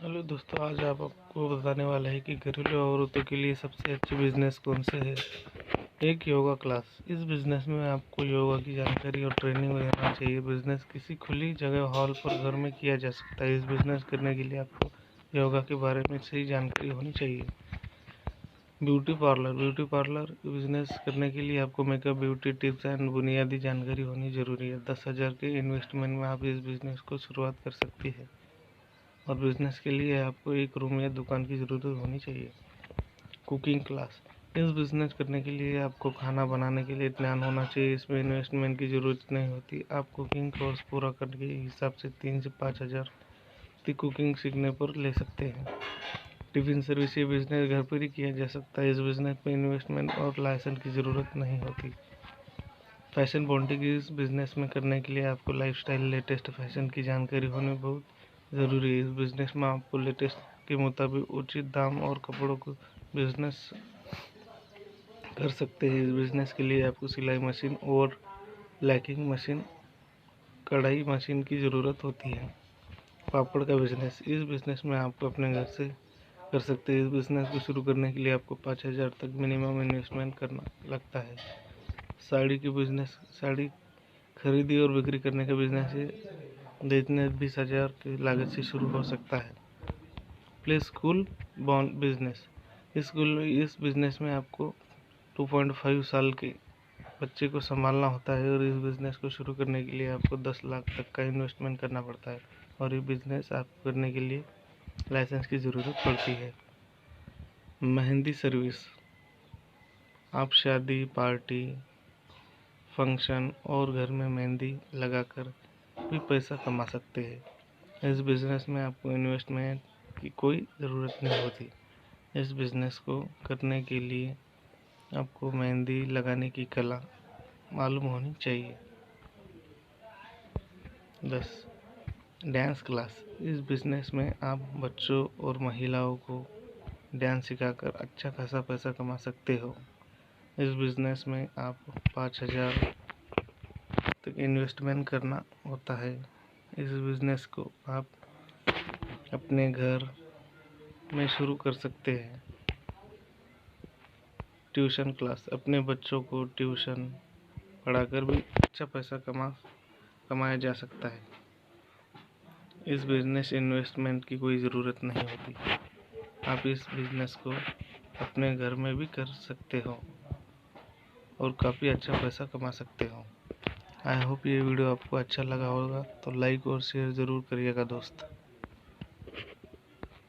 Hello दोस्तों, आज आपको बताने वाला है कि घरेलू औरतों के लिए सबसे अच्छे बिजनेस कौन से है। एक योगा क्लास। इस बिजनेस में आपको योगा की जानकारी और ट्रेनिंग लेना चाहिए। बिजनेस किसी खुली जगह, हॉल पर, घर में किया जा सकता है। इस बिजनेस करने के लिए आपको योगा के बारे में सही जानकारी होनी चाहिए। ब्यूटी पार्लर बिजनेस करने के लिए आपको मेकअप, ब्यूटी टिप्स एंड बुनियादी जानकारी होनी जरूरी है। 10,000 के इन्वेस्टमेंट में आप इस बिजनेस को शुरुआत कर सकती है और बिजनेस के लिए आपको एक रूम या दुकान की ज़रूरत होनी चाहिए। Cooking class. इस बिजनेस करने के लिए आपको खाना बनाने के लिए ज्ञान होना चाहिए। इसमें इन्वेस्टमेंट की ज़रूरत नहीं होती। आप कुकिंग कोर्स पूरा करने के हिसाब से 3 से 5,000 की कुकिंग सीखने पर ले सकते हैं। Tiffin service. ये बिजनेस घर पर ही किया जा सकता है। इस बिजनेस में इन्वेस्टमेंट और लाइसेंस की ज़रूरत नहीं होती। Fashion branding. इस बिजनेस में करने के लिए आपको लाइफस्टाइल, लेटेस्ट फैशन की जानकारी होनी बहुत ज़रूरी है। इस बिजनेस में आपको लेटेस्ट के मुताबिक उचित दाम और कपड़ों को बिजनेस कर सकते हैं। इस बिजनेस के लिए आपको सिलाई मशीन और लैकिंग मशीन, कढ़ाई मशीन की ज़रूरत होती है। पापड़ का बिजनेस। इस बिजनेस में आपको अपने घर से कर सकते हैं। इस बिजनेस को शुरू करने के लिए आपको 5,000 तक मिनिमम इन्वेस्टमेंट करना लगता है। साड़ी की बिजनेस। साड़ी खरीदी और बिक्री करने का बिजनेस है। बिजनेस 20,000 की लागत से शुरू हो सकता है। Play school bond business. इस बिजनेस में आपको 2.5 साल के बच्चे को संभालना होता है और इस बिजनेस को शुरू करने के लिए आपको 10 लाख तक का इन्वेस्टमेंट करना पड़ता है और ये बिजनेस आपको करने के लिए लाइसेंस की ज़रूरत पड़ती है। मेहंदी सर्विस। आप शादी, पार्टी, फंक्शन और घर में मेहंदी लगाकर भी पैसा कमा सकते हैं। इस बिजनेस में आपको इन्वेस्टमेंट की कोई ज़रूरत नहीं होती। इस बिजनेस को करने के लिए आपको मेहंदी लगाने की कला मालूम होनी चाहिए। 10. Dance class. इस बिजनेस में आप बच्चों और महिलाओं को डांस सिखाकर अच्छा खासा पैसा कमा सकते हो। इस बिजनेस में आप 5,000 तक इन्वेस्टमेंट करना होता है। इस बिजनेस को आप अपने घर में शुरू कर सकते हैं। Tuition class. अपने बच्चों को ट्यूशन पढ़ाकर भी अच्छा पैसा कमाया जा सकता है। इस बिजनेस इन्वेस्टमेंट की कोई ज़रूरत नहीं होती। आप इस बिजनेस को अपने घर में भी कर सकते हो और काफ़ी अच्छा पैसा कमा सकते हो। आई होप ये वीडियो आपको अच्छा लगा होगा, तो लाइक और शेयर ज़रूर करिएगा दोस्त।